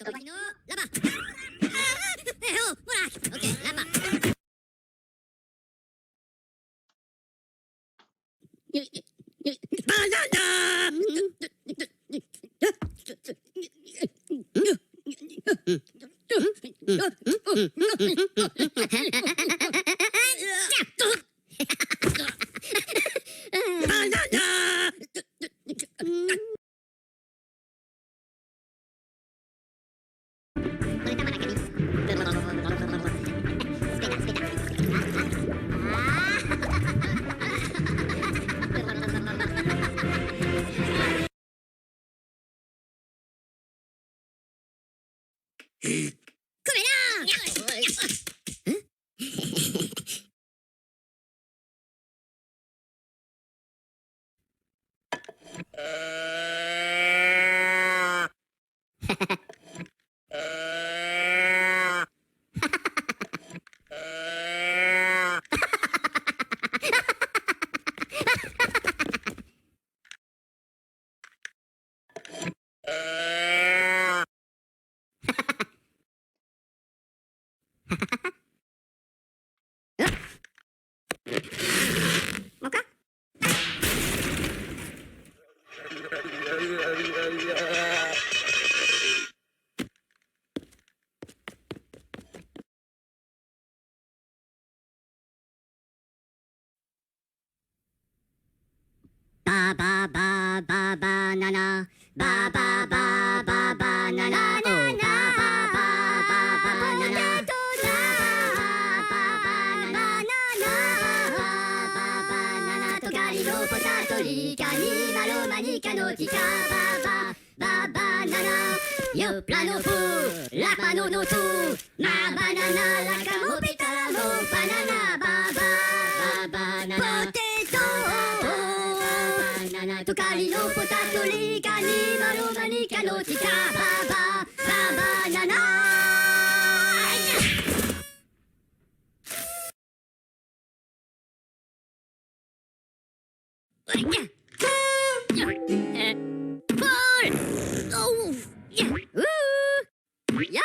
時のラバほら、オッケー、ラババナバババババナナバババババナナバババババナナトカリロポタトリカニマロマニカのキカババババナナヨプラノフラパノノトマバナナラカモペタラモバナナババババナナポテトトカリのポタトリカニマロマニカのチカババババナナポールおうやー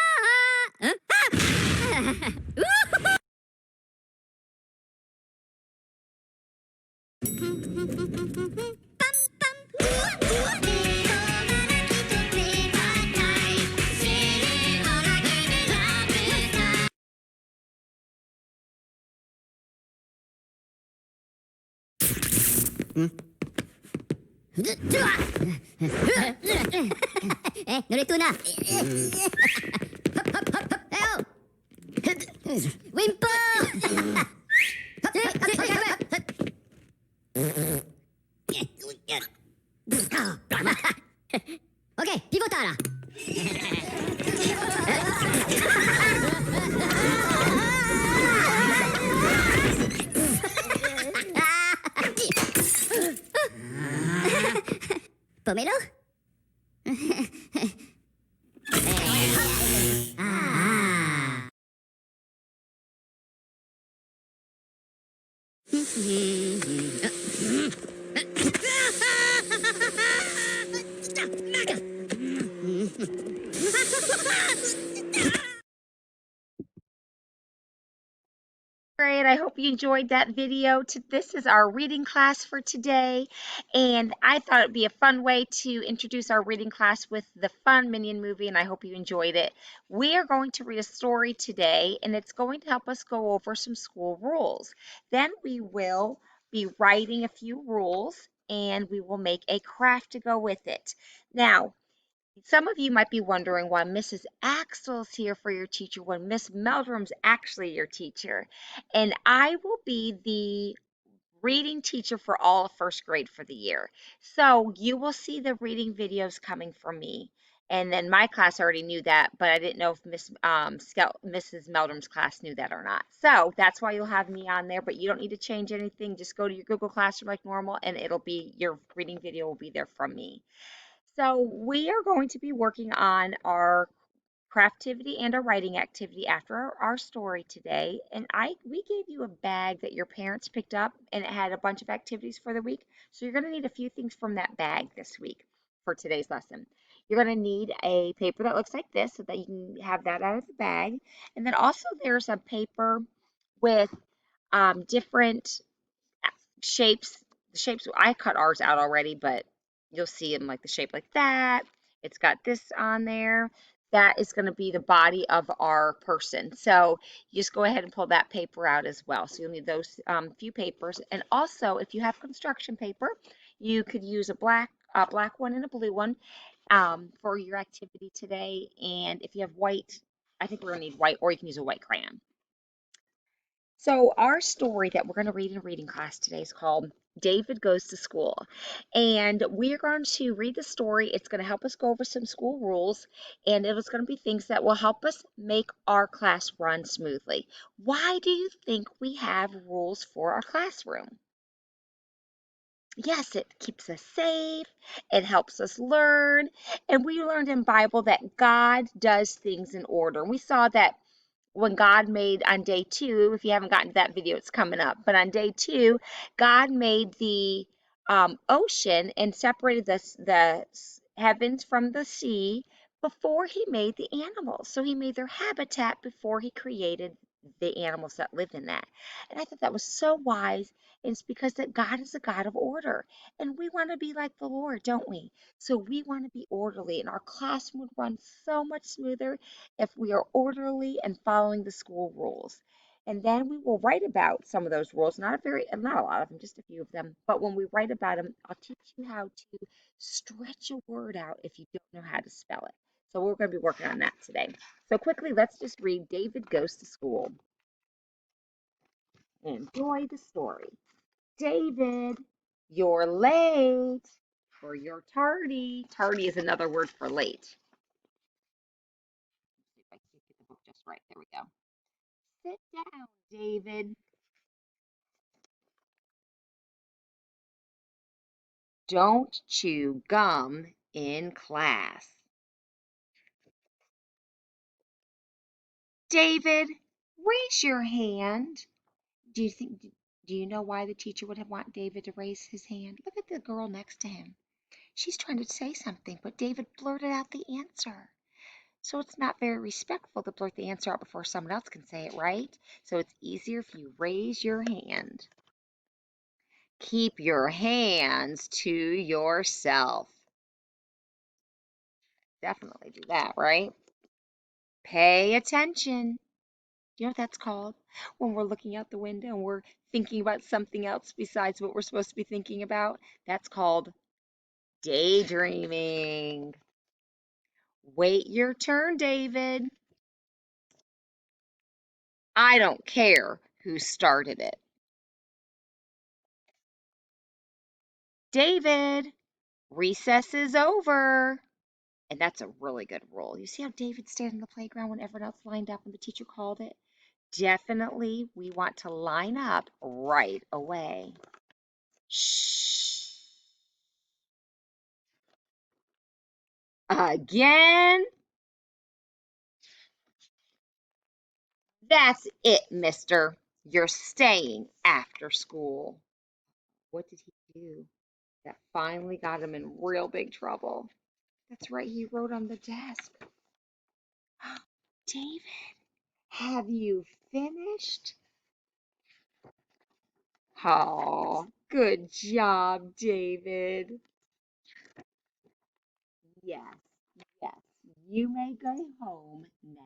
乗れとなウィンパーオッケー、ピボターラ止めろGreat. I hope you enjoyed that video. This is our reading class for today, and I thought it'd be a fun way to introduce our reading class with the fun Minion movie, and I hope you enjoyed it. We are going to read a story today, and it's going to help us go over some school rules. Then we will be writing a few rules, and we will make a craft to go with it. Now, some of you might be wondering why Mrs. Axel's here for your teacher when Miss Meldrum's actually your teacher. And I will be the reading teacher for all of first grade for the year. So you will see the reading videos coming from me. And then my class already knew that, but I didn't know if Mrs. Meldrum's class knew that or not. So that's why you'll have me on there, but you don't need to change anything. Just go to your Google Classroom like normal, and it'll be your reading video will be there from me. So we are going to be working on our craftivity and our writing activity after our story today. And we gave you a bag that your parents picked up and it had a bunch of activities for the week. So you're going to need a few things from that bag this week. for today's lesson. You're going to need a paper that looks like this so that you can have that out of the bag. And then also there's a paper with different shapes. The shapes, I cut ours out already, but you'll see them like the shape like that. It's got this on there. That is going to be the body of our person. So you just go ahead and pull that paper out as well. So you'll need those few papers. And also, if you have construction paper, you could use a black one and a blue one for your activity today. And if you have white, I think we're going to need white, or you can use a white crayon. So, our story that we're going to read in reading class today is called David Goes to School. And we're going to read the story. It's going to help us go over some school rules, and it is going to be things that will help us make our class run smoothly. Why do you think we have rules for our classroom? Yes, it keeps us safe, it helps us learn, and we learned in Bible that God does things in order. And we saw that when God made on day 2, if you haven't gotten to that video, it's coming up. But on day 2, God made the ocean and separated the heavens from the sea before he made the animals. So he made their habitat before he created the animals that lived in that. And I thought that was so wise. And it's because that God is a God of order. And we want to be like the Lord, don't we? So we want to be orderly, and our classroom would run so much smoother if we are orderly and following the school rules. And then we will write about some of those rules, not a lot of them, just a few of them. But when we write about them, I'll teach you how to stretch a word out if you don't know how to spell it. So we're going to be working on that today. So quickly, let's just read David Goes to School. Enjoy the story. David, you're late, or you're tardy. Tardy is another word for late. Let's see if I can get the book just right. There we go. Sit down, David. Don't chew gum in class. David, raise your hand. Do you think do you know why the teacher would have want David to raise his hand? Look at the girl next to him. She's trying to say something, but David blurted out the answer. So it's not very respectful to blurt the answer out before someone else can say it, right? So it's easier if you raise your hand. Keep your hands to yourself. Definitely do that, right? Pay attention. You know what that's called? When we're looking out the window and we're thinking about something else besides what we're supposed to be thinking about, that's called daydreaming. Wait your turn, David. I don't care who started it. David, recess is over. And that's a really good rule. You see how David stayed in the playground when everyone else lined up and the teacher called it? Definitely, we want to line up right away. Shh. Again? That's it, mister. You're staying after school. What did he do that finally got him in real big trouble? That's right, he wrote on the desk. David, have you finished? Oh, good job, David. Yes, yes, you may go home now.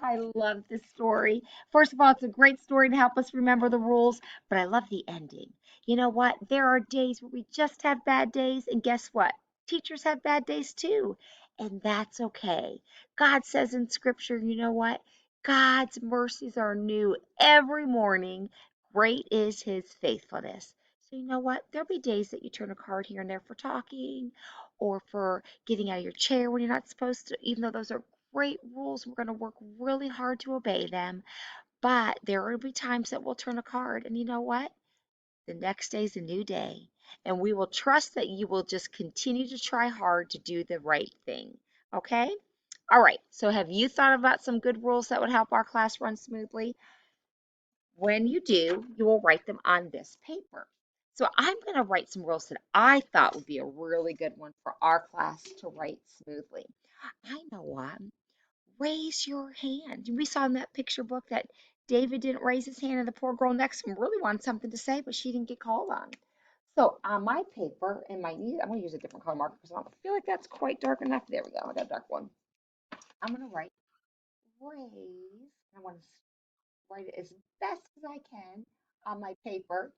I love this story. First of all, it's a great story to help us remember the rules, but I love the ending. You know what? There are days where we just have bad days, and guess what? Teachers have bad days too, and that's okay. God says in Scripture, you know what? God's mercies are new every morning. Great is his faithfulness. So, you know what? There'll be days that you turn a card here and there for talking or for getting out of your chair when you're not supposed to, even though those are great rules. We're going to work really hard to obey them. But there will be times that we'll turn a card. And you know what? The next day is a new day. And we will trust that you will just continue to try hard to do the right thing. Okay? All right. So have you thought about some good rules that would help our class run smoothly? When you do, you will write them on this paper. So I'm going to write some rules that I thought would be a really good one for our class to write smoothly. I know one. Raise your hand. We saw in that picture book that David didn't raise his hand and the poor girl next to him really wanted something to say, but she didn't get called on. So on my paper, and I'm going to use a different color marker because I don't feel like that's quite dark enough. There we go. I got a dark one. I'm going to write raise. I want to write it as best as I can on my paper.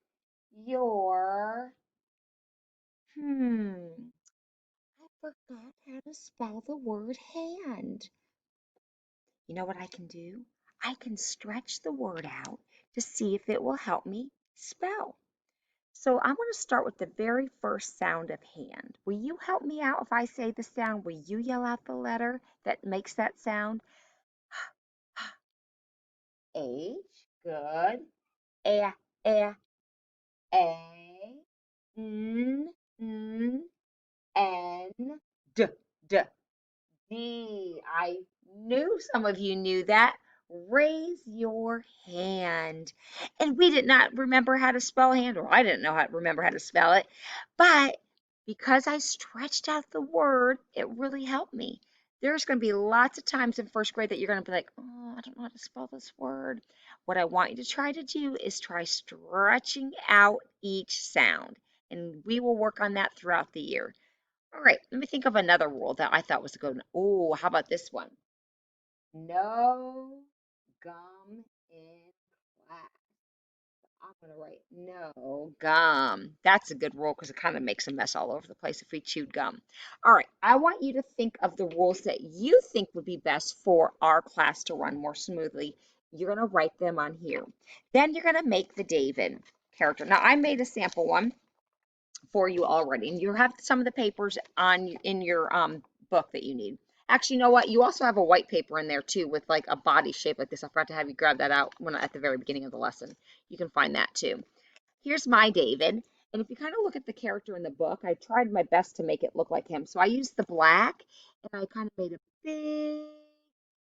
Your, I forgot how to spell the word hand. You know what I can do? I can stretch the word out to see if it will help me spell. So I'm going to start with the very first sound of hand. Will you help me out if I say the sound? Will you yell out the letter that makes that sound? H. Good. A, A, N, D, D. I knew some of you knew that. Raise your hand. And we did not remember how to spell hand, or I didn't know how to remember how to spell it. But because I stretched out the word, it really helped me. There's going to be lots of times in first grade that you're going to be like, oh, I don't know how to spell this word. What I want you to try to do is try stretching out each sound. And we will work on that throughout the year. All right, let me think of another rule that I thought was a good one. Oh, how about this one? No gum in class. I'm going to write no gum. That's a good rule because it kind of makes a mess all over the place if we chewed gum. All right, I want you to think of the rules that you think would be best for our class to run more smoothly. You're going to write them on here. Then you're going to make the David character. Now, I made a sample one for you already, and you have some of the papers on in your book that you need. Actually, you know what? You also have a white paper in there too with like a body shape like this. I forgot to have you grab that out when at the very beginning of the lesson. You can find that too. Here's my David, and if you kind of look at the character in the book, I tried my best to make it look like him. So I used the black, and I kind of made a big,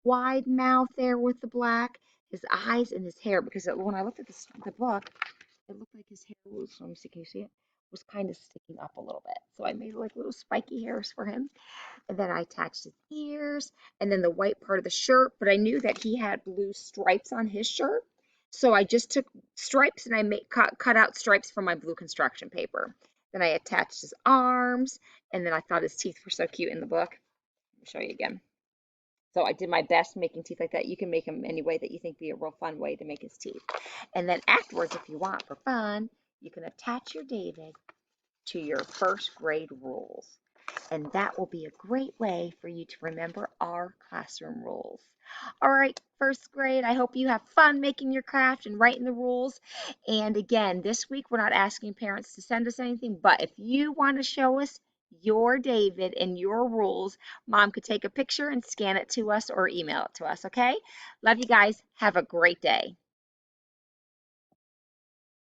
wide mouth there with the black, his eyes and his hair. Because when I looked at the book, it looked like his hair was, let me see, can you see it? Was kind of sticking up a little bit. So I made like little spiky hairs for him. And then I attached his ears and then the white part of the shirt. But I knew that he had blue stripes on his shirt. So I just took stripes and I cut out stripes from my blue construction paper. Then I attached his arms, and then I thought his teeth were so cute in the book. Let me show you again. So I did my best making teeth like that. You can make them any way that you think would be a real fun way to make his teeth. And then afterwards, if you want for fun, you can attach your David to your first grade rules. And that will be a great way for you to remember our classroom rules. All right, first grade, I hope you have fun making your craft and writing the rules. And again, this week we're not asking parents to send us anything, but if you want to show us your David and your rules, Mom could take a picture and scan it to us or email it to us, okay? Love you guys. Have a great day.